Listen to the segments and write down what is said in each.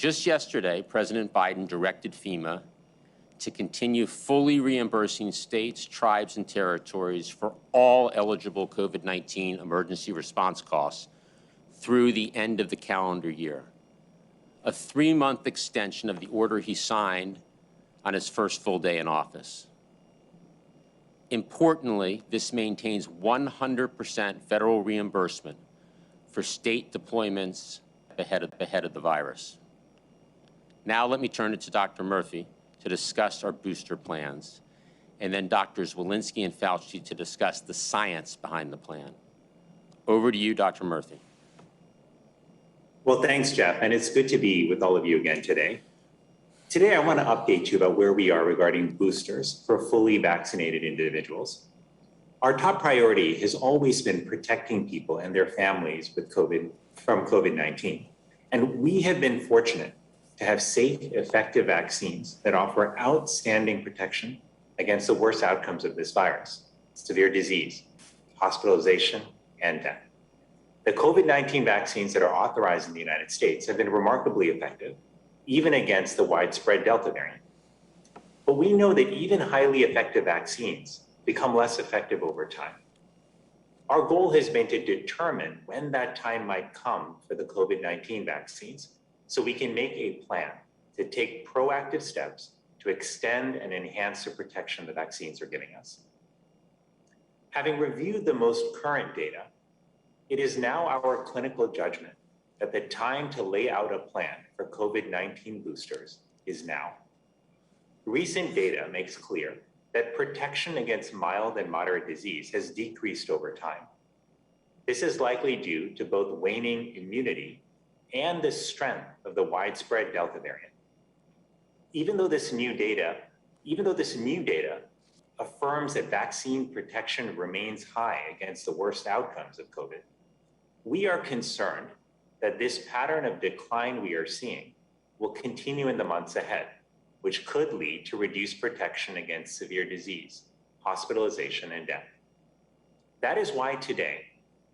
Just yesterday, President Biden directed FEMA to continue fully reimbursing states, tribes, and territories for all eligible COVID-19 emergency response costs through the end of the calendar year, a 3-month extension of the order he signed on his first full day in office. Importantly, this maintains 100% federal reimbursement for state deployments ahead of the virus. Now let me turn it to Dr. Murphy to discuss our booster plans, and then Drs. Walensky and Fauci to discuss the science behind the plan. Over to you, Dr. Murphy. Well, thanks, Jeff, and it's good to be with all of you again today. Today, I want to update you about where we are regarding boosters for fully vaccinated individuals. Our top priority has always been protecting people and their families from COVID-19. And we have been fortunate to have safe, effective vaccines that offer outstanding protection against the worst outcomes of this virus: severe disease, hospitalization, and death. The COVID-19 vaccines that are authorized in the United States have been remarkably effective, even against the widespread Delta variant. But we know that even highly effective vaccines become less effective over time. Our goal has been to determine when that time might come for the COVID-19 vaccines, so we can make a plan to take proactive steps to extend and enhance the protection the vaccines are giving us. Having reviewed the most current data, it is now our clinical judgment that the time to lay out a plan for COVID-19 boosters is now. Recent data makes clear that protection against mild and moderate disease has decreased over time. This is likely due to both waning immunity and the strength of the widespread Delta variant. Even though this new data affirms that vaccine protection remains high against the worst outcomes of COVID, we are concerned that this pattern of decline we are seeing will continue in the months ahead, which could lead to reduced protection against severe disease, hospitalization, and death. That is why today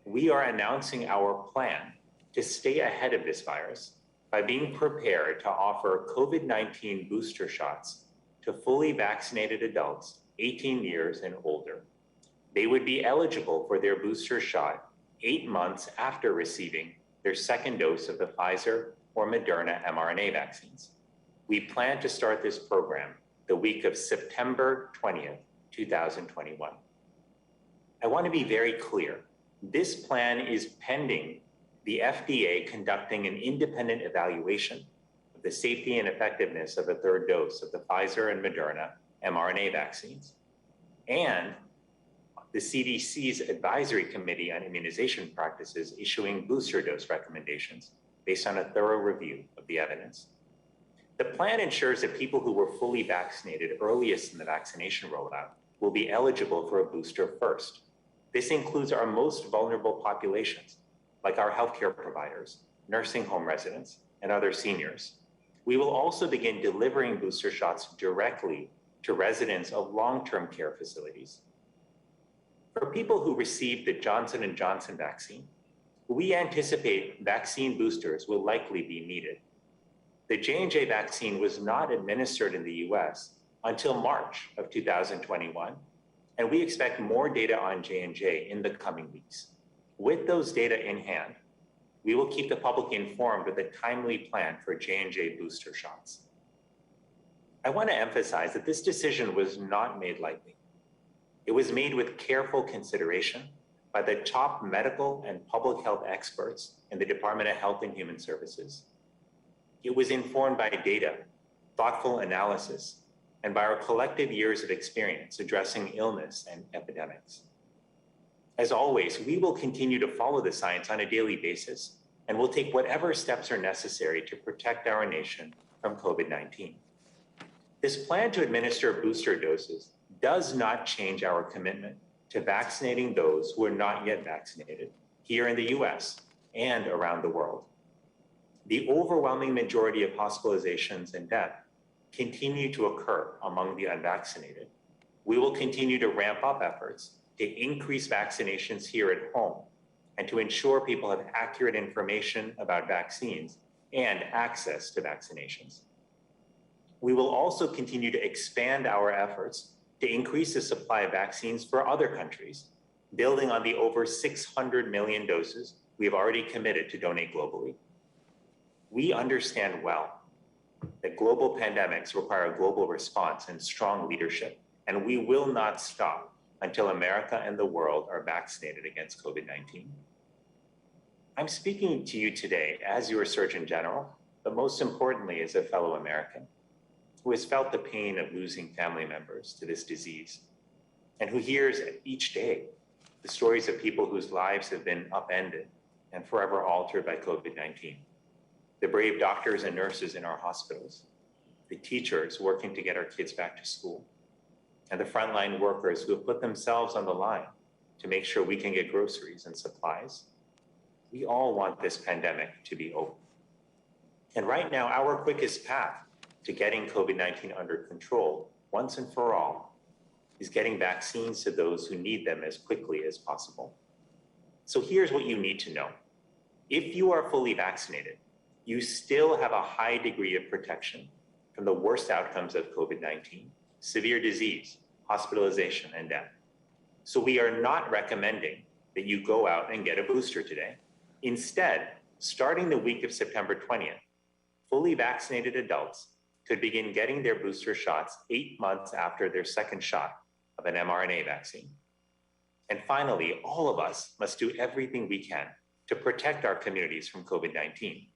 we are announcing our plan to stay ahead of this virus by being prepared to offer COVID-19 booster shots to fully vaccinated adults 18 years and older. They would be eligible for their booster shot 8 months after receiving their second dose of the Pfizer or Moderna mRNA vaccines. We plan to start this program the week of September 20th, 2021. I want to be very clear. This plan is pending the FDA conducting an independent evaluation of the safety and effectiveness of a third dose of the Pfizer and Moderna mRNA vaccines, and the CDC's Advisory Committee on Immunization Practices issuing booster dose recommendations based on a thorough review of the evidence. The plan ensures that people who were fully vaccinated earliest in the vaccination rollout will be eligible for a booster first. This includes our most vulnerable populations, like our healthcare providers, nursing home residents, and other seniors. We will also begin delivering booster shots directly to residents of long-term care facilities. For people who received the Johnson & Johnson vaccine, we anticipate vaccine boosters will likely be needed. The J&J vaccine was not administered in the US until March of 2021, and we expect more data on J&J in the coming weeks. With those data in hand, we will keep the public informed with a timely plan for J&J booster shots. I want to emphasize that this decision was not made lightly. It was made with careful consideration by the top medical and public health experts in the Department of Health and Human Services. It was informed by data, thoughtful analysis, and by our collective years of experience addressing illness and epidemics. As always, we will continue to follow the science on a daily basis, and will take whatever steps are necessary to protect our nation from COVID-19. This plan to administer booster doses does not change our commitment to vaccinating those who are not yet vaccinated here in the US and around the world. The overwhelming majority of hospitalizations and death continue to occur among the unvaccinated. We will continue to ramp up efforts to increase vaccinations here at home and to ensure people have accurate information about vaccines and access to vaccinations. We will also continue to expand our efforts to increase the supply of vaccines for other countries, building on the over 600 million doses we have already committed to donate globally. We understand well that global pandemics require a global response and strong leadership, and we will not stop until America and the world are vaccinated against COVID-19. I'm speaking to you today as your Surgeon General, but most importantly as a fellow American who has felt the pain of losing family members to this disease and who hears each day the stories of people whose lives have been upended and forever altered by COVID-19. The brave doctors and nurses in our hospitals, the teachers working to get our kids back to school, and the frontline workers who have put themselves on the line to make sure we can get groceries and supplies. We all want this pandemic to be over. And right now, our quickest path to getting COVID-19 under control, once and for all, is getting vaccines to those who need them as quickly as possible. So here's what you need to know. If you are fully vaccinated, you still have a high degree of protection from the worst outcomes of COVID-19, severe disease, hospitalization, and death. So we are not recommending that you go out and get a booster today. Instead, starting the week of September 20th, fully vaccinated adults could begin getting their booster shots 8 months after their second shot of an mRNA vaccine. And finally, all of us must do everything we can to protect our communities from COVID-19.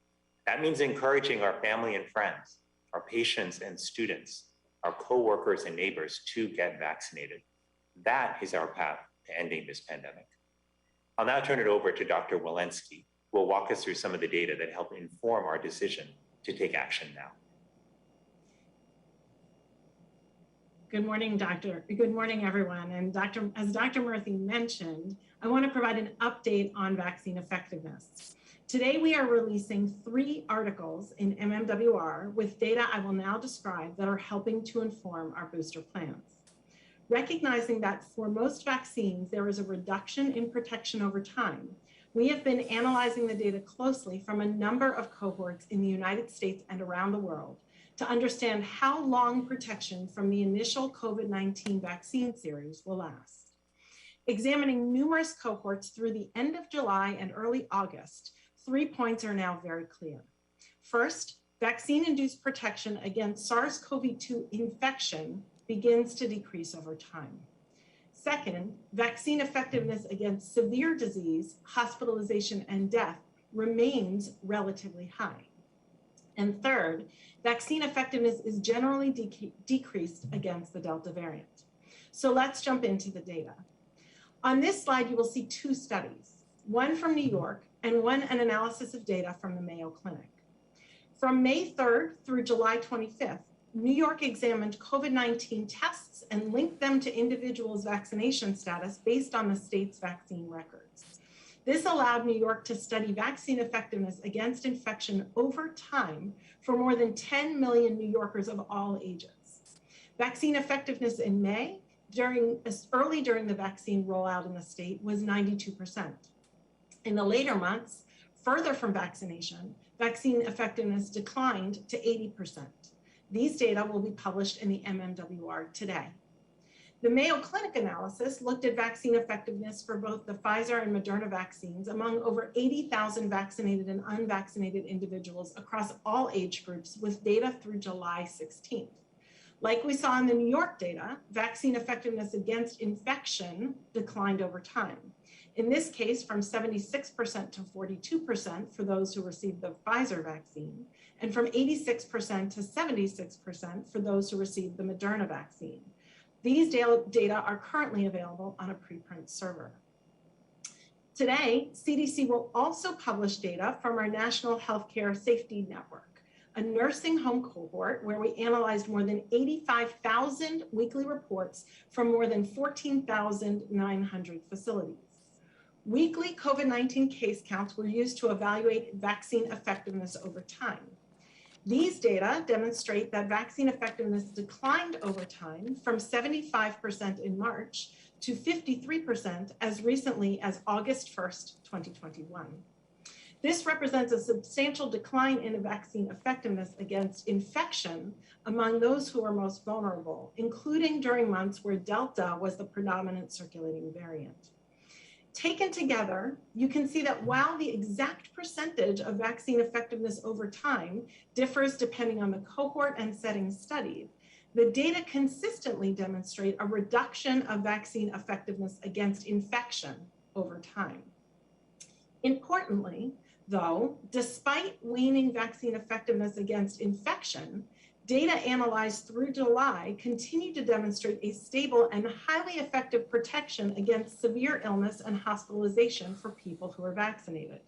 That means encouraging our family and friends, our patients and students, our coworkers and neighbors to get vaccinated. That is our path to ending this pandemic. I'll now turn it over to Dr. Walensky, who will walk us through some of the data that help inform our decision to take action now. Good morning, Doctor. Good morning, everyone. And as Dr. Murthy mentioned, I want to provide an update on vaccine effectiveness. Today, we are releasing 3 articles in MMWR with data I will now describe that are helping to inform our booster plans. Recognizing that for most vaccines, there is a reduction in protection over time, we have been analyzing the data closely from a number of cohorts in the United States and around the world to understand how long protection from the initial COVID-19 vaccine series will last. Examining numerous cohorts through the end of July and early August, 3 points are now very clear. First, vaccine-induced protection against SARS-CoV-2 infection begins to decrease over time. Second, vaccine effectiveness against severe disease, hospitalization, and death remains relatively high. And third, vaccine effectiveness is generally decreased against the Delta variant. So let's jump into the data. On this slide, you will see 2 studies, one from New York and one an analysis of data from the Mayo Clinic. From May 3rd through July 25th, New York examined COVID-19 tests and linked them to individuals' vaccination status based on the state's vaccine records. This allowed New York to study vaccine effectiveness against infection over time for more than 10 million New Yorkers of all ages. Vaccine effectiveness in May, early during the vaccine rollout in the state, was 92%. In the later months, further from vaccination, vaccine effectiveness declined to 80%. These data will be published in the MMWR today. The Mayo Clinic analysis looked at vaccine effectiveness for both the Pfizer and Moderna vaccines among over 80,000 vaccinated and unvaccinated individuals across all age groups with data through July 16th. Like we saw in the New York data, vaccine effectiveness against infection declined over time. In this case, from 76% to 42% for those who received the Pfizer vaccine, and from 86% to 76% for those who received the Moderna vaccine. These data are currently available on a preprint server. Today, CDC will also publish data from our National Healthcare Safety Network, a nursing home cohort where we analyzed more than 85,000 weekly reports from more than 14,900 facilities. Weekly COVID-19 case counts were used to evaluate vaccine effectiveness over time. These data demonstrate that vaccine effectiveness declined over time from 75% in March to 53% as recently as August 1st, 2021. This represents a substantial decline in vaccine effectiveness against infection among those who are most vulnerable, including during months where Delta was the predominant circulating variant. Taken together, you can see that while the exact percentage of vaccine effectiveness over time differs depending on the cohort and setting studied, the data consistently demonstrate a reduction of vaccine effectiveness against infection over time. Importantly, though, despite waning vaccine effectiveness against infection, data analyzed through July continue to demonstrate a stable and highly effective protection against severe illness and hospitalization for people who are vaccinated.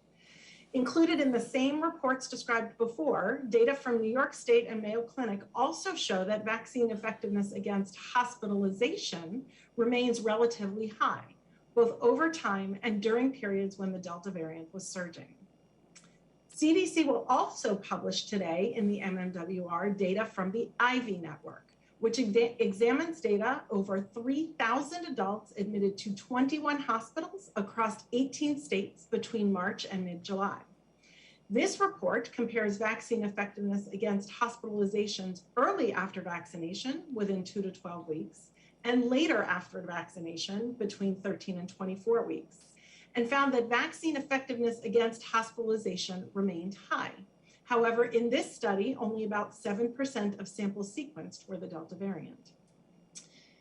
Included in the same reports described before, data from New York State and Mayo Clinic also show that vaccine effectiveness against hospitalization remains relatively high, both over time and during periods when the Delta variant was surging. CDC will also publish today in the MMWR data from the Ivy network, which examines data over 3,000 adults admitted to 21 hospitals across 18 states between March and mid-July. This report compares vaccine effectiveness against hospitalizations early after vaccination, within 2 to 12 weeks, and later after vaccination, between 13 and 24 weeks, and found that vaccine effectiveness against hospitalization remained high. However, in this study, only about 7% of samples sequenced were the Delta variant.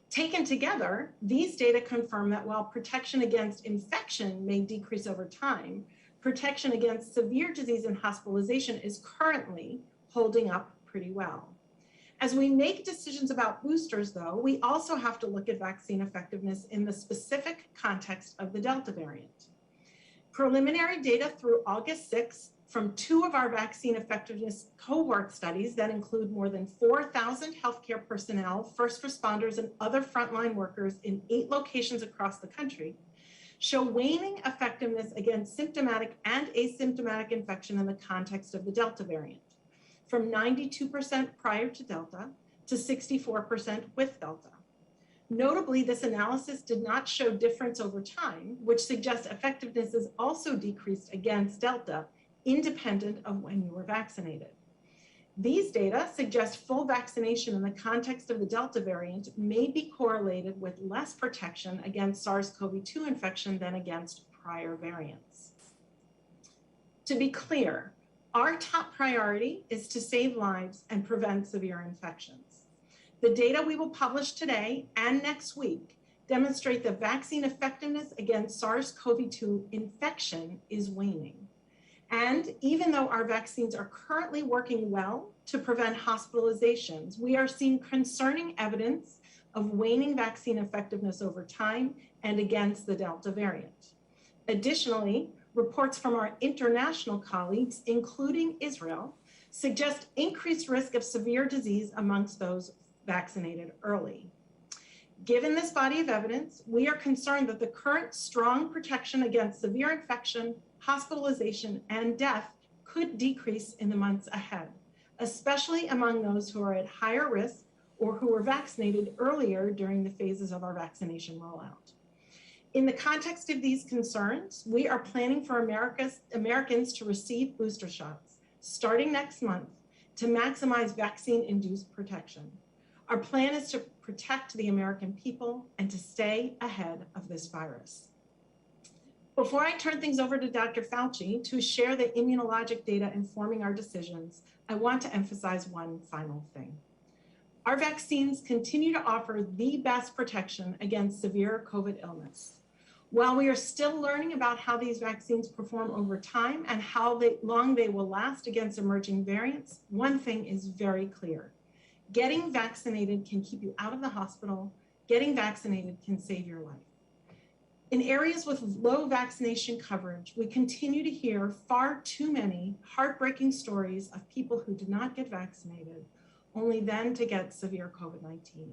Taken together, these data confirm that while protection against infection may decrease over time, protection against severe disease and hospitalization is currently holding up pretty well. As we make decisions about boosters, though, we also have to look at vaccine effectiveness in the specific context of the Delta variant. Preliminary data through August 6th from 2 of our vaccine effectiveness cohort studies that include more than 4,000 healthcare personnel, first responders, and other frontline workers in 8 locations across the country show waning effectiveness against symptomatic and asymptomatic infection in the context of the Delta variant, from 92% prior to Delta to 64% with Delta. Notably, this analysis did not show difference over time, which suggests effectiveness is also decreased against Delta, independent of when you were vaccinated. These data suggest full vaccination in the context of the Delta variant may be correlated with less protection against SARS-CoV-2 infection than against prior variants. To be clear, our top priority is to save lives and prevent severe infections. The data we will publish today and next week demonstrate that vaccine effectiveness against SARS-CoV-2 infection is waning. And even though our vaccines are currently working well to prevent hospitalizations, we are seeing concerning evidence of waning vaccine effectiveness over time and against the Delta variant. Additionally, reports from our international colleagues, including Israel, suggest increased risk of severe disease amongst those vaccinated early. Given this body of evidence, we are concerned that the current strong protection against severe infection, hospitalization, and death could decrease in the months ahead, especially among those who are at higher risk or who were vaccinated earlier during the phases of our vaccination rollout. In the context of these concerns, we are planning for Americans to receive booster shots starting next month to maximize vaccine-induced protection. Our plan is to protect the American people and to stay ahead of this virus. Before I turn things over to Dr. Fauci to share the immunologic data informing our decisions, I want to emphasize one final thing. Our vaccines continue to offer the best protection against severe COVID illness. While we are still learning about how these vaccines perform over time and how long they will last against emerging variants, one thing is very clear. Getting vaccinated can keep you out of the hospital. Getting vaccinated can save your life. In areas with low vaccination coverage, we continue to hear far too many heartbreaking stories of people who did not get vaccinated, only then to get severe COVID-19.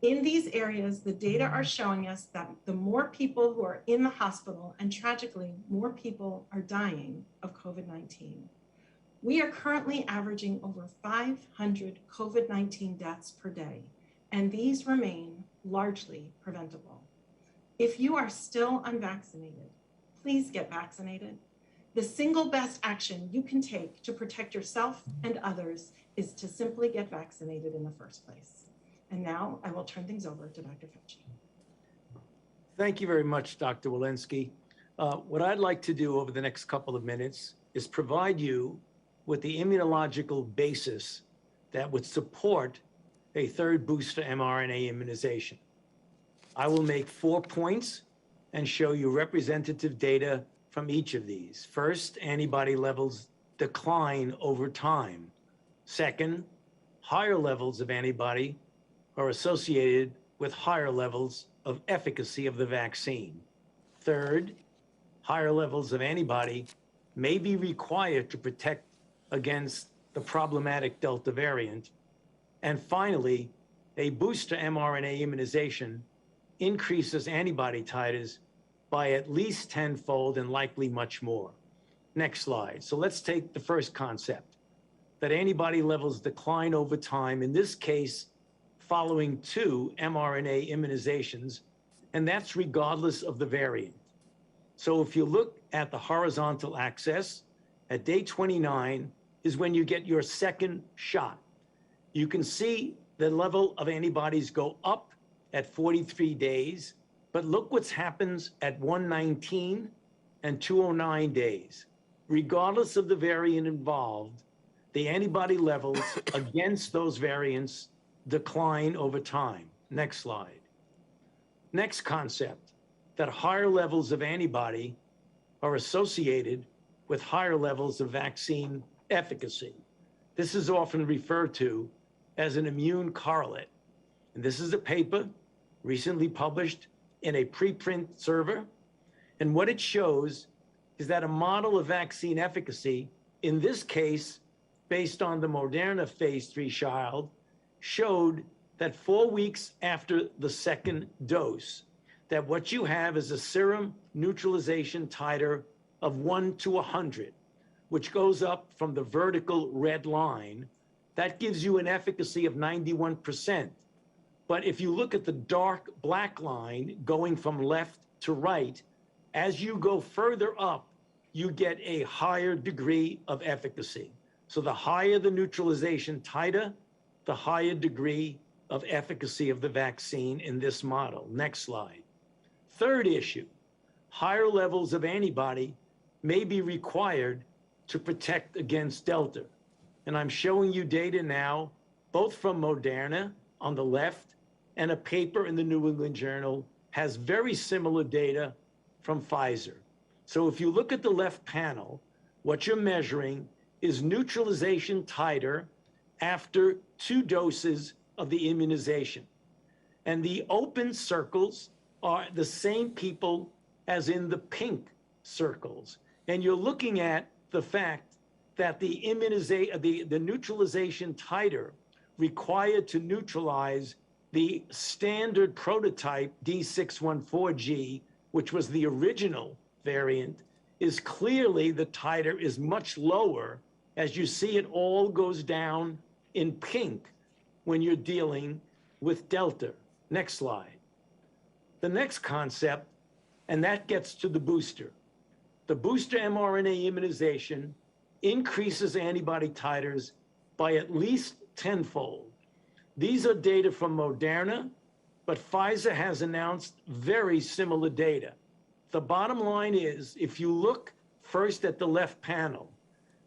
In these areas, the data are showing us that the more people who are in the hospital, and tragically, more people are dying of COVID-19. We are currently averaging over 500 COVID-19 deaths per day, and these remain largely preventable. If you are still unvaccinated, please get vaccinated. The single best action you can take to protect yourself and others is to simply get vaccinated in the first place. And now I will turn things over to Dr. Psaki. Thank you very much, Dr. Walensky. What I'd like to do over the next couple of minutes is provide you with the immunological basis that would support a third booster mRNA immunization. I will make 4 points and show you representative data from each of these. First, antibody levels decline over time. Second, higher levels of antibody are associated with higher levels of efficacy of the vaccine. Third, higher levels of antibody may be required to protect against the problematic Delta variant. And finally, a booster mRNA immunization increases antibody titers by at least 10-fold and likely much more. Next slide. So let's take the first concept, that antibody levels decline over time, in this case, following 2 mRNA immunizations, and that's regardless of the variant. So if you look at the horizontal axis, at day 29 is when you get your second shot. You can see the level of antibodies go up at 43 days, but look what happens at 119 and 209 days. Regardless of the variant involved, the antibody levels against those variants decline over time. Next slide. Next concept, that higher levels of antibody are associated with higher levels of vaccine efficacy. This is often referred to as an immune correlate. And this is a paper recently published in a preprint server. And what it shows is that a model of vaccine efficacy, in this case, based on the Moderna phase 3 trial, showed that 4 weeks after the second dose, that what you have is a serum neutralization titer of 1 to 100, which goes up from the vertical red line. That gives you an efficacy of 91%. But if you look at the dark black line going from left to right, as you go further up, you get a higher degree of efficacy. So the higher the neutralization titer, the higher degree of efficacy of the vaccine in this model. Next slide. Third issue, higher levels of antibody may be required to protect against Delta. And I'm showing you data now, both from Moderna on the left, and a paper in the New England Journal has very similar data from Pfizer. So if you look at the left panel, what you're measuring is neutralization titer after 2 doses of the immunization. And the open circles are the same people as in the pink circles. And you're looking at the fact that the neutralization titer required to neutralize the standard prototype D614G, which was the original variant, is clearly the titer is much lower. As you see, it all goes down in pink when you're dealing with Delta. Next slide. The next concept, and that gets to the booster. The booster mRNA immunization increases antibody titers by at least 10-fold. These are data from Moderna, but Pfizer has announced very similar data. The bottom line is, if you look first at the left panel,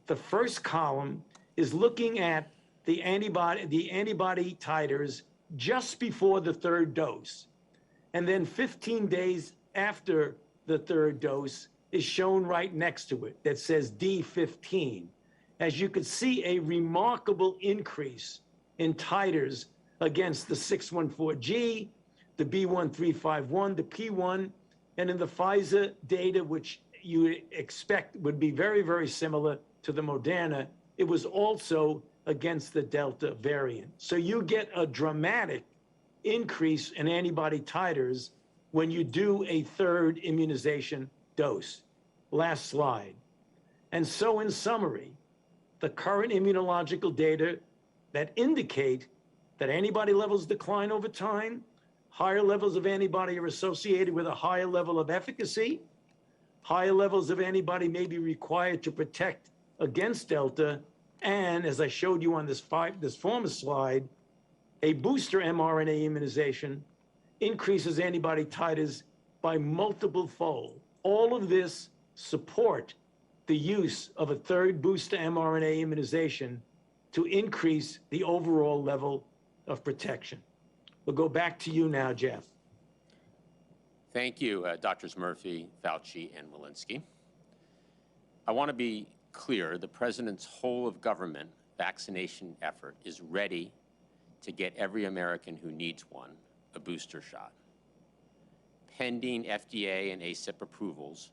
the first column is looking at the antibody titers just before the third dose. And then 15 days after the third dose is shown right next to it that says D15. As you can see, a remarkable increase in titers against the 614G, the B1351, the P1, and in the Pfizer data, which you expect would be very, very similar to the Moderna, it was also against the Delta variant. So you get a dramatic increase in antibody titers when you do a third immunization dose. Last slide. And so in summary, the current immunological data that indicate that antibody levels decline over time, higher levels of antibody are associated with a higher level of efficacy. higher levels of antibody may be required to protect against Delta. And as I showed you on this former slide, a booster mRNA immunization increases antibody titers by multiple fold. All of this support the use of a third booster mRNA immunization to increase the overall level of protection. We'll go back to you now, Jeff. Thank you, Drs. Murphy, Fauci, and Walensky. I want to be clear, the President's whole of government vaccination effort is ready to get every American who needs one a booster shot. Pending FDA and ACIP approvals,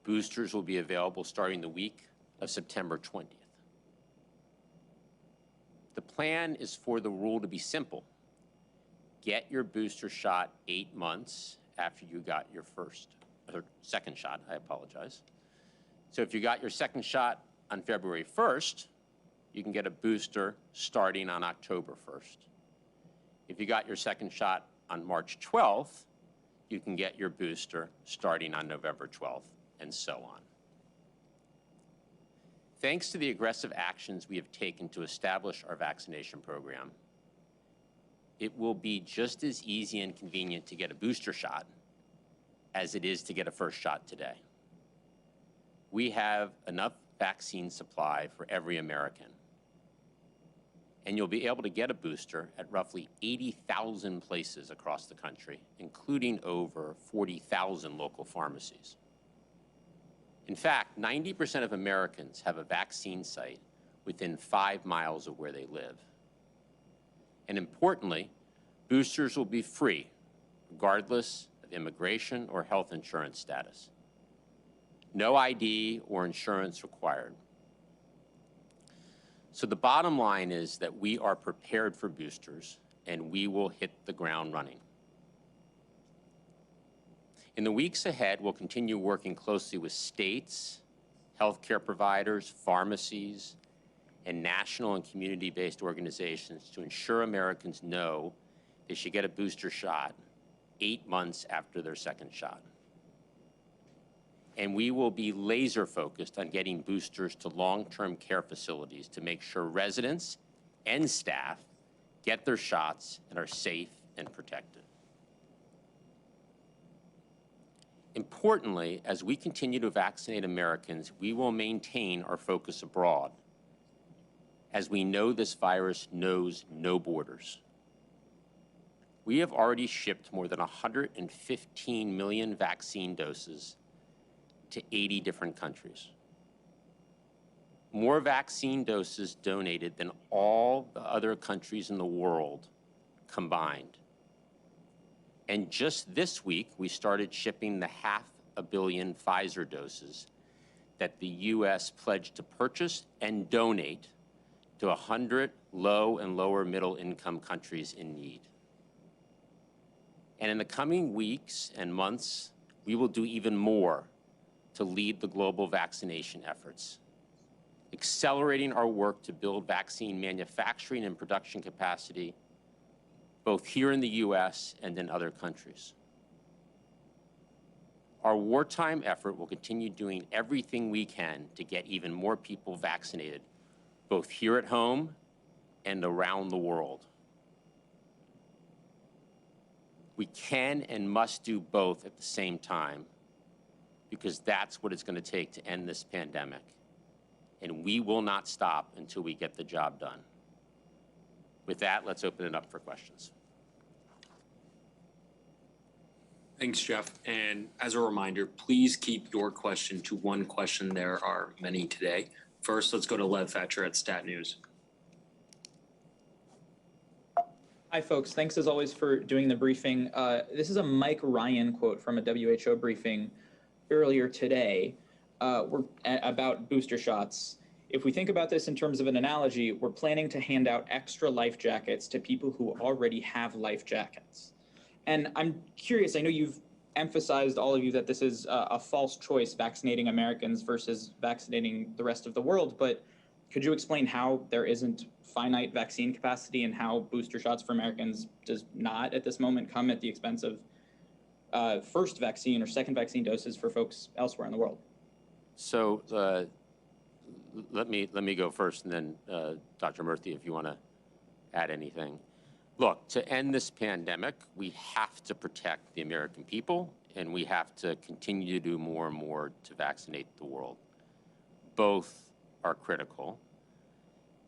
boosters will be available starting the week of September 20th. The plan is for the rule to be simple. Get your booster shot 8 months after you got your second shot, I apologize. So if you got your second shot on February 1st, you can get a booster starting on October 1st. If you got your second shot on March 12th, you can get your booster starting on November 12th, and so on. Thanks to the aggressive actions we have taken to establish our vaccination program, it will be just as easy and convenient to get a booster shot as it is to get a first shot today. We have enough vaccine supply for every American. And you'll be able to get a booster at roughly 80,000 places across the country, including over 40,000 local pharmacies. In fact, 90% of Americans have a vaccine site within 5 miles of where they live. And importantly, boosters will be free, regardless of immigration or health insurance status. No ID or insurance required. So the bottom line is that we are prepared for boosters, and we will hit the ground running. In the weeks ahead, we'll continue working closely with states, healthcare providers, pharmacies, and national and community-based organizations to ensure Americans know they should get a booster shot 8 months after their second shot. And we will be laser focused on getting boosters to long-term care facilities to make sure residents and staff get their shots and are safe and protected. Importantly, as we continue to vaccinate Americans, we will maintain our focus abroad, as we know this virus knows no borders. We have already shipped more than 115 million vaccine doses to 80 different countries. More vaccine doses donated than all the other countries in the world combined. And just this week, we started shipping the 500 million Pfizer doses that the U.S. pledged to purchase and donate to 100 low and lower middle income countries in need. And in the coming weeks and months, we will do even more to lead the global vaccination efforts, accelerating our work to build vaccine manufacturing and production capacity, both here in the U.S. and in other countries. Our wartime effort will continue doing everything we can to get even more people vaccinated, both here at home and around the world. We can and must do both at the same time, because that's what it's going to take to end this pandemic. And we will not stop until we get the job done. With that, let's open it up for questions. Thanks, Jeff. And as a reminder, please keep your question to one question. There are many today. First, let's go to Lev Thatcher at Stat News. Hi, folks. Thanks, as always, for doing the briefing. This is a Mike Ryan quote from a WHO briefing earlier today about booster shots. If we think about this in terms of an analogy, we're planning to hand out extra life jackets to people who already have life jackets. And I'm curious, I know you've emphasized, all of you, that this is a false choice, vaccinating Americans versus vaccinating the rest of the world, but could you explain how there isn't finite vaccine capacity and how booster shots for Americans does not at this moment come at the expense of first vaccine or second vaccine doses for folks elsewhere in the world? So let me go first, and then Dr. Murthy, if you want to add anything. Look, to end this pandemic, we have to protect the American people, and we have to continue to do more and more to vaccinate the world. Both are critical,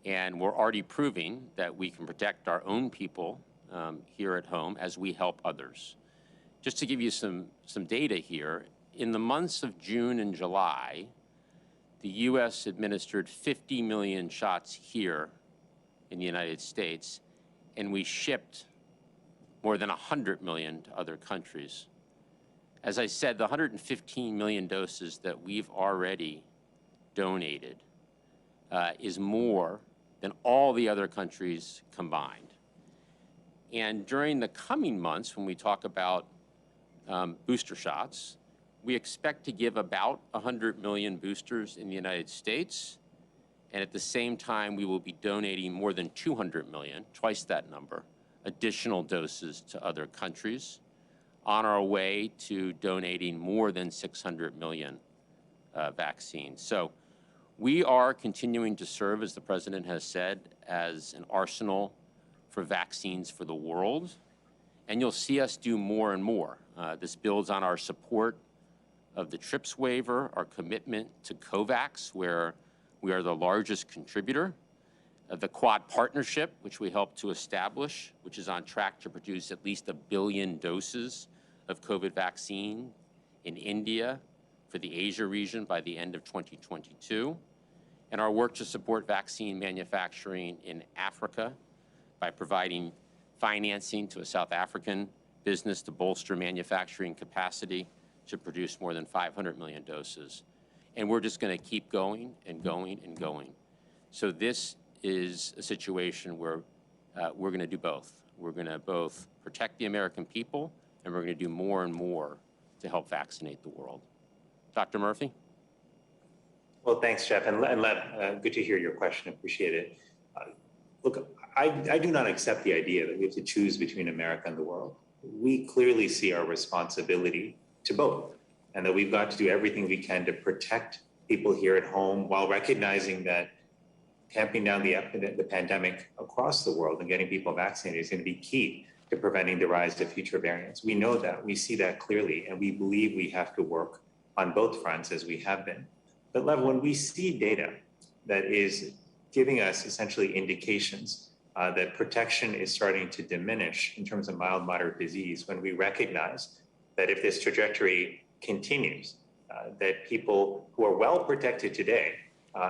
and we're already proving that we can protect our own people here at home as we help others. Just to give you some data here, in the months of June and July, the U.S. administered 50 million shots here in the United States, and we shipped more than 100 million to other countries. As I said, the 115 million doses that we've already donated is more than all the other countries combined. And during the coming months, when we talk about booster shots, we expect to give about 100 million boosters in the United States. And at the same time, we will be donating more than 200 million, twice that number, additional doses to other countries, on our way to donating more than 600 million vaccines. So we are continuing to serve, as the President has said, as an arsenal for vaccines for the world. And you'll see us do more and more. This builds on our support of the TRIPS waiver, our commitment to COVAX, where we are the largest contributor, the Quad partnership, which we helped to establish, which is on track to produce at least 1 billion doses of COVID vaccine in India for the Asia region by the end of 2022, and our work to support vaccine manufacturing in Africa by providing financing to a South African business to bolster manufacturing capacity to produce more than 500 million doses. And we're just going to keep going and going and going. So this is a situation where we're going to do both. We're going to both protect the American people, and we're going to do more and more to help vaccinate the world. Dr. Murphy? Well, thanks, Jeff. And Lev, good to hear your question. Appreciate it. Look, I do not accept the idea that we have to choose between America and the world. We clearly see our responsibility to both, and that we've got to do everything we can to protect people here at home while recognizing that tamping down the pandemic across the world and getting people vaccinated is going to be key to preventing the rise of future variants. We know that, we see that clearly, and we believe we have to work on both fronts as we have been. But Lev, when we see data that is giving us essentially indications that protection is starting to diminish in terms of mild, moderate disease, when we recognize that if this trajectory continues, that people who are well protected today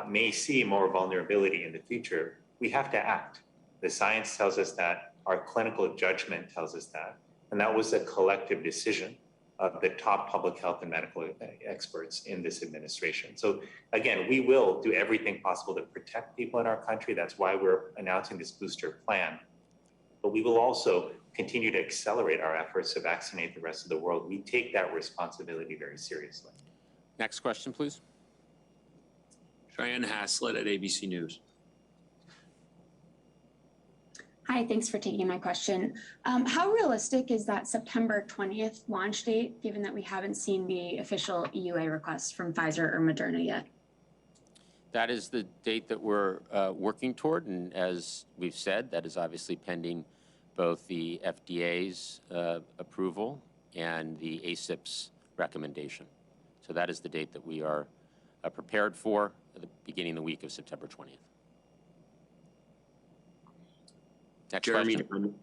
may see more vulnerability in the future, we have to act. The science tells us that, our clinical judgment tells us that, and that was a collective decision of the top public health and medical experts in this administration. So again, we will do everything possible to protect people in our country. That's why we're announcing this booster plan. But we will also continue to accelerate our efforts to vaccinate the rest of the world. We take that responsibility very seriously. Next question, please. Cheyenne Haslett at ABC News. Hi, thanks for taking my question. How realistic is that September 20th launch date, given that we haven't seen the official EUA request from Pfizer or Moderna yet? That is the date that we're working toward, and as we've said, that is obviously pending both the FDA's approval and the ACIP's recommendation. So that is the date that we are prepared for at the beginning of the week of September 20th. Next Jeremy, question.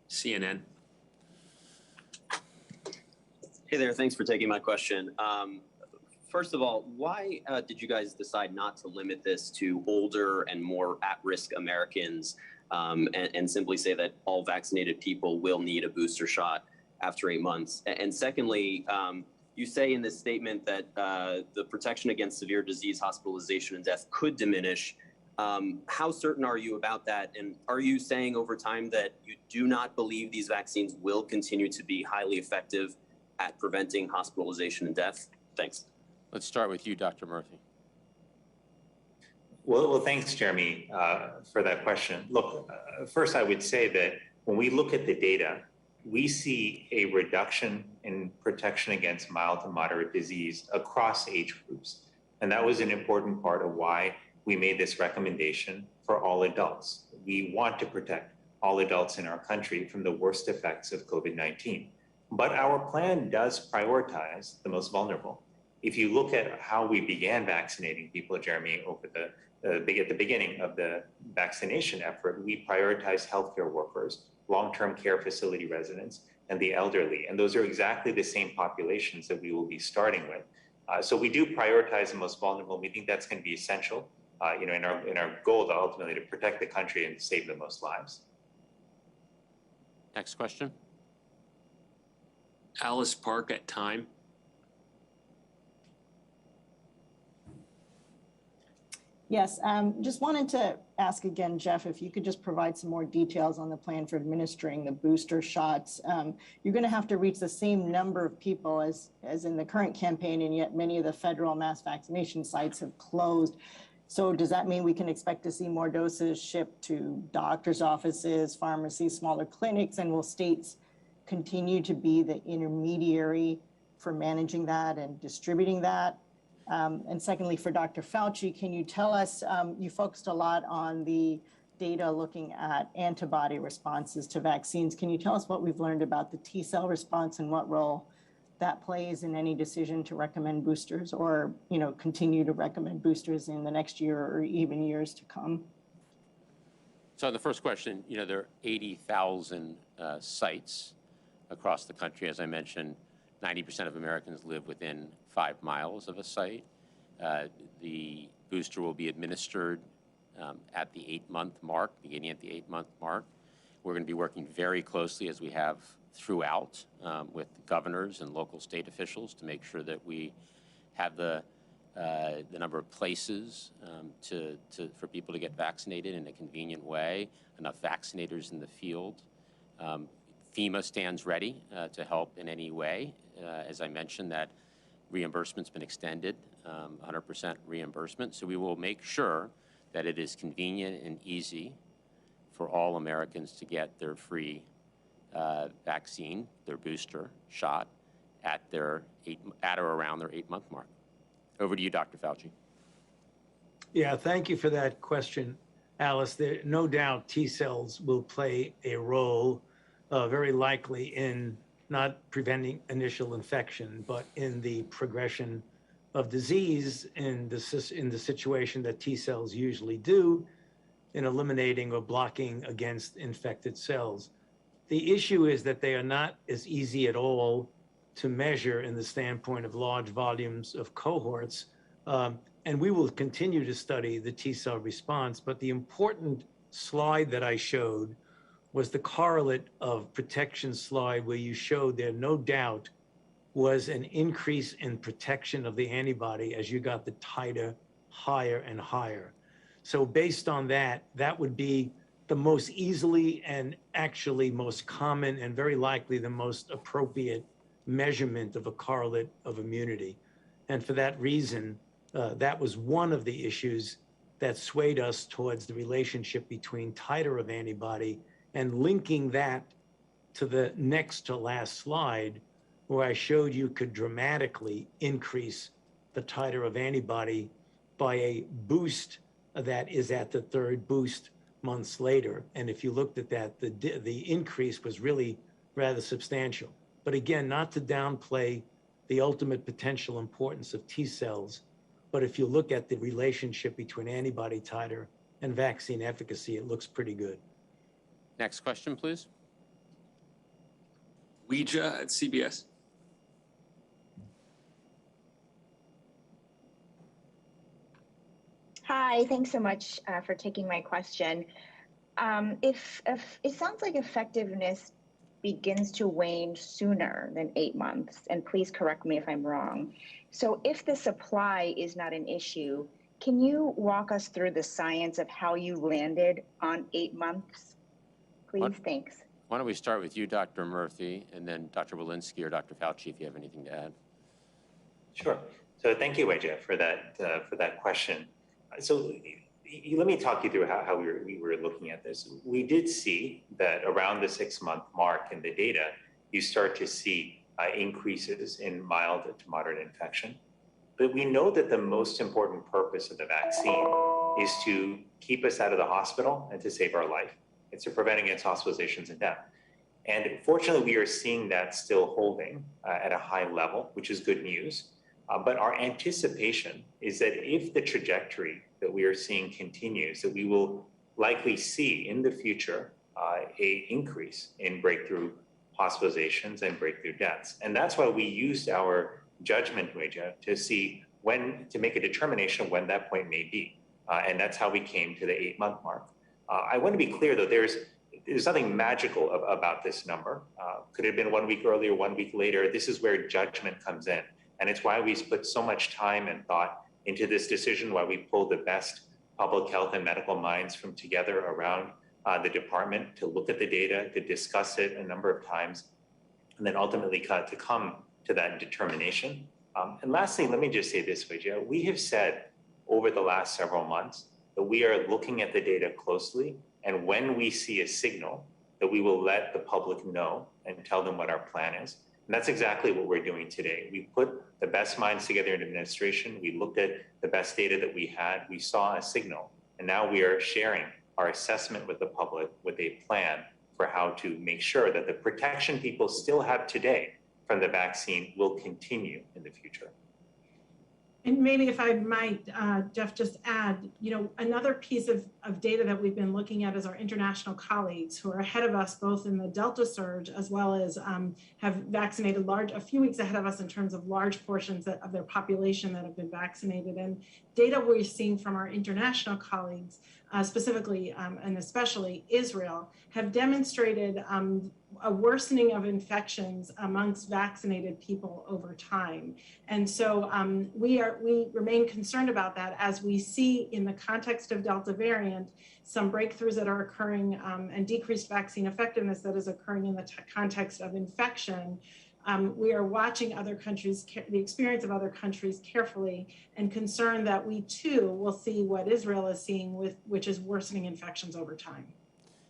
CNN. Hey there, thanks for taking my question. First of all, why did you guys decide not to limit this to older and more at-risk Americans and simply say that all vaccinated people will need a booster shot after 8 months? And secondly, you say in this statement that the protection against severe disease, hospitalization, and death could diminish. How certain are you about that? And are you saying over time that you do not believe these vaccines will continue to be highly effective at preventing hospitalization and death? Thanks. Let's start with you, Dr. Murphy. Well, thanks, Jeremy, for that question. Look, first I would say that when we look at the data we see a reduction in protection against mild to moderate disease across age groups. And that was an important part of why we made this recommendation for all adults. We want to protect all adults in our country from the worst effects of COVID-19. But our plan does prioritize the most vulnerable. If you look at how we began vaccinating people, Jeremy, over at the beginning of the vaccination effort, we prioritized healthcare workers, long-term care facility residents, and the elderly. And those are exactly the same populations that we will be starting with. So we do prioritize the most vulnerable. We think that's going to be essential, in our goal to ultimately to protect the country and save the most lives. Next question. Alice Park at Time. Yes, just wanted to ask again, Jeff, if you could just provide some more details on the plan for administering the booster shots. You're going to have to reach the same number of people as in the current campaign, and yet many of the federal mass vaccination sites have closed. So does that mean we can expect to see more doses shipped to doctors' offices, pharmacies, smaller clinics, and will states continue to be the intermediary for managing that and distributing that? And secondly, for Dr. Fauci, can you tell us, you focused a lot on the data looking at antibody responses to vaccines. Can you tell us what we've learned about the T-cell response and what role that plays in any decision to recommend boosters or, continue to recommend boosters in the next year or even years to come? So the first question, there are 80,000 sites across the country. As I mentioned, 90% of Americans live within 5 miles of a site. The booster will be administered at the 8-month mark, beginning at the 8-month mark. We're going to be working very closely, as we have throughout, with governors and local state officials to make sure that we have the number of places for people to get vaccinated in a convenient way, enough vaccinators in the field. FEMA stands ready to help in any way. As I mentioned, that reimbursement's been extended, 100% reimbursement. So we will make sure that it is convenient and easy for all Americans to get their free vaccine, their booster shot, at or around their 8-month mark. Over to you, Dr. Fauci. Yeah, thank you for that question, Alice. No doubt T-cells will play a role, very likely in not preventing initial infection, but in the progression of disease in the situation that T-cells usually do in eliminating or blocking against infected cells. The issue is that they are not as easy at all to measure in the standpoint of large volumes of cohorts. And we will continue to study the T-cell response, but the important slide that I showed was the correlate of protection slide where you showed there no doubt was an increase in protection of the antibody as you got the titer higher and higher. So based on that, that would be the most easily and actually most common and very likely the most appropriate measurement of a correlate of immunity. And for that reason, that was one of the issues that swayed us towards the relationship between titer of antibody and linking that to the next to last slide, where I showed you could dramatically increase the titer of antibody by a boost that is at the 3rd boost months later. And if you looked at that, the increase was really rather substantial. But again, not to downplay the ultimate potential importance of T cells, but if you look at the relationship between antibody titer and vaccine efficacy, it looks pretty good. Next question, please. Ouija at CBS. Hi, thanks so much for taking my question. If it sounds like effectiveness begins to wane sooner than 8 months, and please correct me if I'm wrong. So if the supply is not an issue, can you walk us through the science of how you landed on 8 months? Please, thanks. Why don't we start with you, Dr. Murthy, and then Dr. Walensky or Dr. Fauci, if you have anything to add. Sure. So thank you, Ouija, for that question. So Let me talk you through how we were looking at this. We did see that around the 6-month mark in the data, you start to see increases in mild to moderate infection. But we know that the most important purpose of the vaccine is to keep us out of the hospital and to save our life. It's to prevent against hospitalizations and death. And fortunately, we are seeing that still holding at a high level, which is good news. But our anticipation is that if the trajectory that we are seeing continues, that we will likely see in the future a increase in breakthrough hospitalizations and breakthrough deaths. And that's why we used our judgment, Weijia, to see to make a determination of when that point may be. And that's how we came to the 8-month mark. I want to be clear, though, there's nothing magical about this number. Could it have been 1 week earlier, 1 week later? This is where judgment comes in. And it's why we put so much time and thought into this decision, why we pulled the best public health and medical minds from together around the department to look at the data, to discuss it a number of times, and then ultimately to come to that determination. And lastly, let me just say this, Weijia. We have said over the last several months that we are looking at the data closely, and when we see a signal, that we will let the public know and tell them what our plan is. And that's exactly what we're doing today. We put the best minds together in administration. We looked at the best data that we had. We saw a signal. And now we are sharing our assessment with the public with a plan for how to make sure that the protection people still have today from the vaccine will continue in the future. And maybe if I might, Jeff, just add, another piece of data that we've been looking at is our international colleagues who are ahead of us, both in the Delta surge, as well as have vaccinated a few weeks ahead of us in terms of large portions of their population that have been vaccinated. And data we're seeing from our international colleagues, specifically and especially Israel, have demonstrated a worsening of infections amongst vaccinated people over time. And so we remain concerned about that as we see in the context of Delta variant, some breakthroughs that are occurring and decreased vaccine effectiveness that is occurring in the context of infection. We are watching other countries, the experience of other countries carefully, and concerned that we too will see what Israel is seeing, which is worsening infections over time.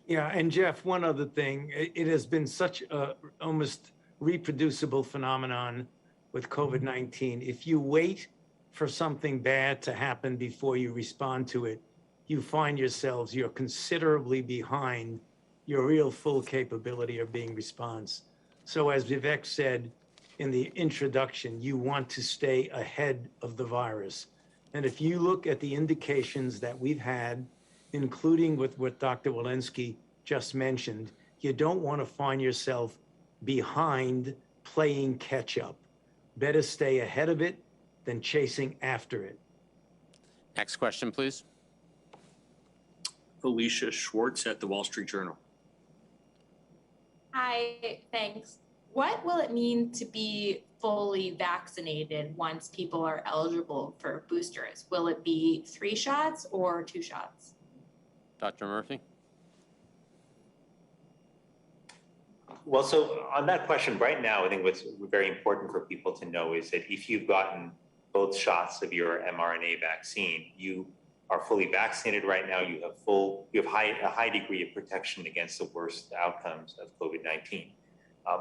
Yeah, and Jeff, one other thing, it has been such a almost reproducible phenomenon with COVID-19. If you wait for something bad to happen before you respond to it, you find yourselves, you're considerably behind your real full capability of being response. So as Vivek said in the introduction, you want to stay ahead of the virus. And if you look at the indications that we've had, including with what Dr. Walensky just mentioned, you don't want to find yourself behind playing catch up. Better stay ahead of it than chasing after it. Next question, please. Felicia Schwartz at the Wall Street Journal. Hi, thanks. What will it mean to be fully vaccinated once people are eligible for boosters? Will it be 3 shots or 2 shots? Dr. Murphy? Well, so on that question right now, I think what's very important for people to know is that if you've gotten both shots of your mRNA vaccine, you are fully vaccinated right now. You have a high degree of protection against the worst outcomes of COVID-19.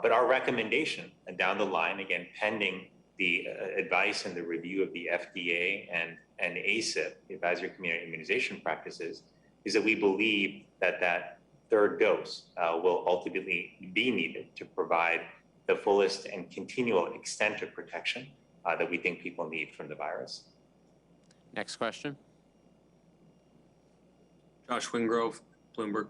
But our recommendation down the line, again, pending the advice and the review of the FDA and ACIP, the Advisory Community Immunization Practices, is that we believe that third dose will ultimately be needed to provide the fullest and continual extent of protection that we think people need from the virus. Next question. Josh Wingrove, Bloomberg.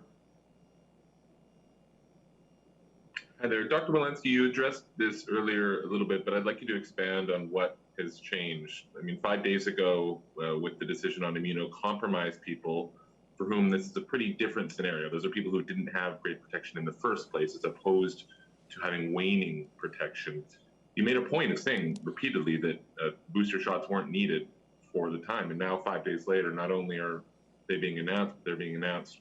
Hi there. Dr. Walensky, you addressed this earlier a little bit, but I'd like you to expand on what has changed. I mean, 5 days ago, with the decision on immunocompromised people, for whom this is a pretty different scenario. Those are people who didn't have great protection in the first place, as opposed to having waning protection. You made a point of saying repeatedly that booster shots weren't needed for the time. And now 5 days later, not only are they being announced, they're being announced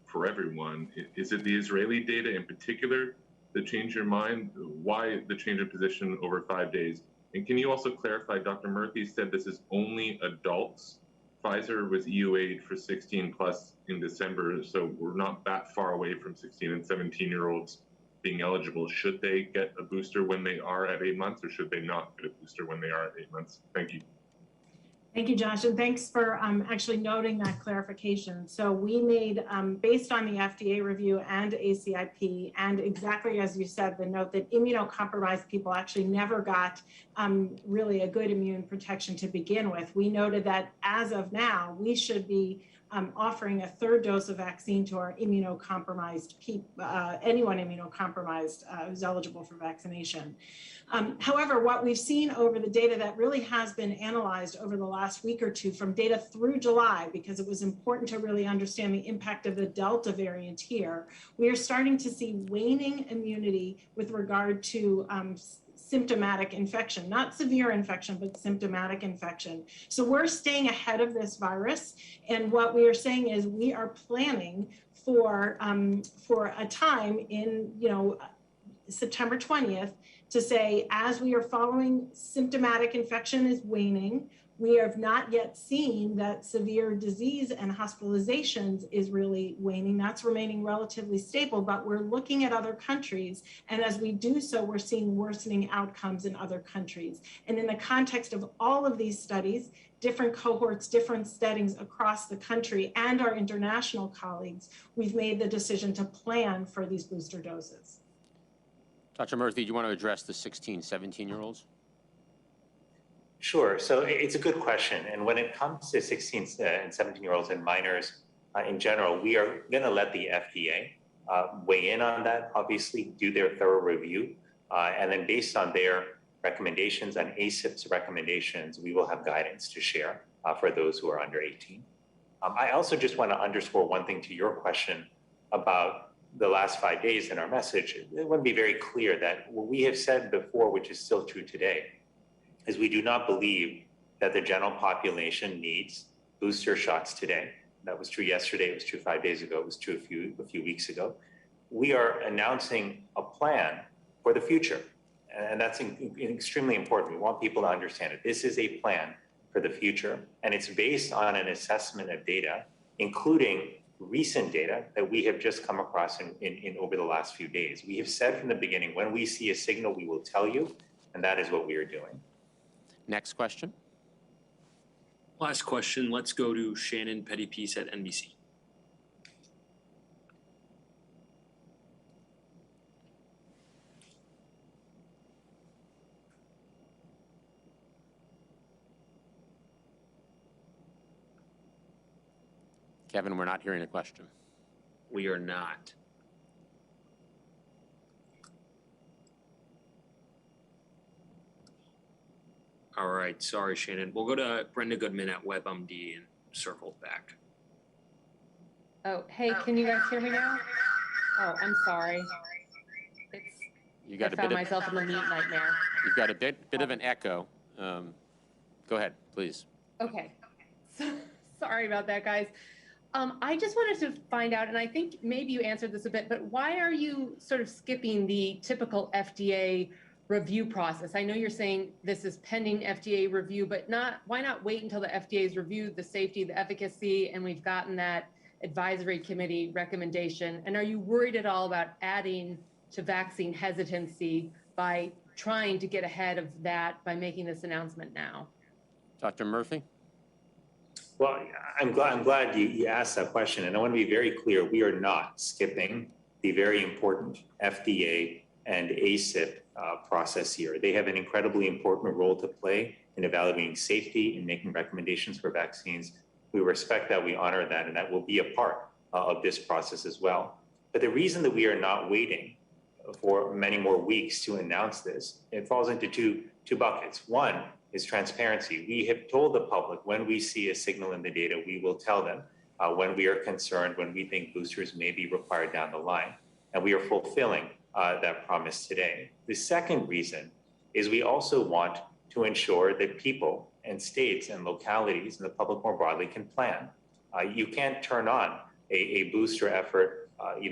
for everyone. Is it the Israeli data in particular that changed your mind? Why the change of position over 5 days? And can you also clarify, Dr. Murphy said this is only adults Pfizer was EUA'd for 16 plus in December, so we're not that far away from 16 and 17-year-olds being eligible. Should they get a booster when they are at 8 months, or should they not get a booster when they are at 8 months? Thank you. Thank you, Josh, and thanks for actually noting that clarification. So we made, based on the FDA review and ACIP, and exactly as you said, the note that immunocompromised people actually never got really a good immune protection to begin with. We noted that as of now, we should be offering a third dose of vaccine to our immunocompromised people, anyone immunocompromised who's eligible for vaccination. However, what we've seen over the data that really has been analyzed over the last week or two from data through July, because it was important to really understand the impact of the Delta variant here, we are starting to see waning immunity with regard to symptomatic infection, not severe infection, but symptomatic infection. So we're staying ahead of this virus. And what we are saying is we are planning for a time in, September 20th to say, as we are following symptomatic infection is waning, we have not yet seen that severe disease and hospitalizations is really waning. That's remaining relatively stable, but we're looking at other countries. And as we do so, we're seeing worsening outcomes in other countries. And in the context of all of these studies, different cohorts, different settings across the country and our international colleagues, we've made the decision to plan for these booster doses. Dr. Murthy, do you want to address the 16, 17-year-olds? Sure. So it's a good question. And when it comes to 16 and 17-year-olds and minors in general, we are going to let the FDA weigh in on that, obviously do their thorough review. And then based on their recommendations and ACIP's recommendations, we will have guidance to share for those who are under 18. I also just want to underscore one thing to your question about the last 5 days in our message. I want to be very clear that what we have said before, which is still true today, is we do not believe that the general population needs booster shots today. That was true yesterday, it was true 5 days ago, it was true a few weeks ago. We are announcing a plan for the future, and that's extremely important. We want people to understand it. This is a plan for the future, and it's based on an assessment of data, including recent data that we have just come across in over the last few days. We have said from the beginning, when we see a signal, we will tell you, and that is what we are doing. Next question. Last question. Let's go to Shannon Pettypiece at NBC. Kevin, we're not hearing a question. We are not. All right, sorry, Shannon. We'll go to Brenda Goodman at WebMD and circle back. Oh, hey, can you guys hear me now? Oh, I'm sorry. I found myself in the mute nightmare. You've got a bit of an echo. Go ahead, please. Okay. Sorry about that, guys. I just wanted to find out, and I think maybe you answered this a bit, but why are you sort of skipping the typical FDA review process? I know you're saying this is pending FDA review, but why not wait until the FDA's reviewed the safety, the efficacy, and we've gotten that advisory committee recommendation? And are you worried at all about adding to vaccine hesitancy by trying to get ahead of that by making this announcement now? Dr. Murthy? Well, I'm glad you asked that question. And I want to be very clear, we are not skipping the very important FDA and ACIP process here. They have an incredibly important role to play in evaluating safety and making recommendations for vaccines. We respect that, we honor that, and that will be a part of this process as well. But the reason that we are not waiting for many more weeks to announce this, it falls into two buckets. One is transparency. We have told the public when we see a signal in the data, we will tell them when we are concerned, when we think boosters may be required down the line, and we are fulfilling that promise today. The second reason is we also want to ensure that people and states and localities and the public more broadly can plan. You can't turn on a booster effort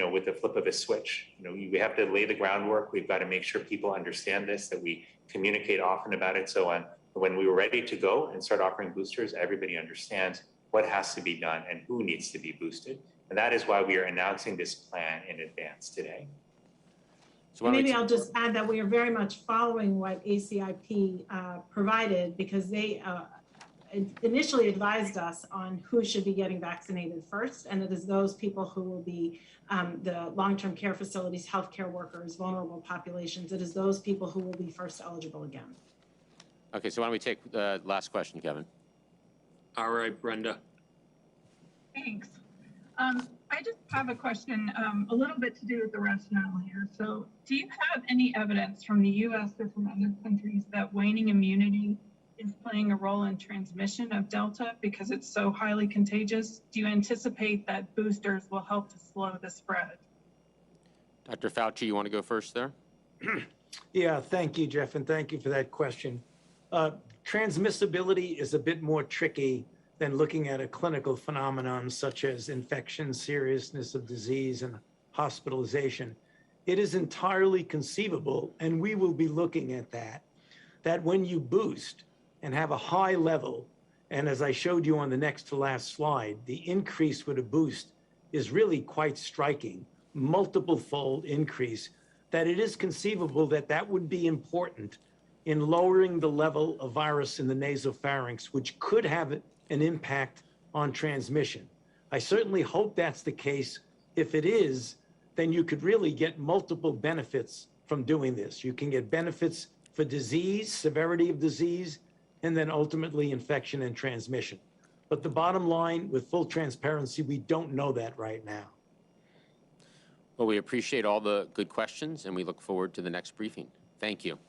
with the flip of a switch. We have to lay the groundwork. We've got to make sure people understand this, that we communicate often about it. So when we were ready to go and start offering boosters, everybody understands what has to be done and who needs to be boosted. And that is why we are announcing this plan in advance today. So why don't we Maybe take- I'll just add that we are very much following what ACIP provided, because they initially advised us on who should be getting vaccinated first, and it is those people who will be the long-term care facilities, healthcare workers, vulnerable populations. It is those people who will be first eligible again. Okay, so why don't we take the last question, Kevin? All right, Brenda. Thanks. I just have a question, a little bit to do with the rationale here. So do you have any evidence from the US or from other countries that waning immunity is playing a role in transmission of Delta because it's so highly contagious? Do you anticipate that boosters will help to slow the spread? Dr. Fauci, you want to go first there? Yeah, thank you, Jeff, and thank you for that question. Transmissibility is a bit more tricky than looking at a clinical phenomenon such as infection, seriousness of disease, and hospitalization. It is entirely conceivable, and we will be looking at that when you boost and have a high level, and as I showed you on the next to last slide, the increase with a boost is really quite striking, multiple-fold increase, that it is conceivable that that would be important in lowering the level of virus in the nasopharynx, which could have an impact on transmission. I certainly hope that's the case. If it is, then you could really get multiple benefits from doing this. You can get benefits for disease, severity of disease, and then ultimately infection and transmission. But the bottom line, with full transparency, we don't know that right now. Well, we appreciate all the good questions, and we look forward to the next briefing. Thank you.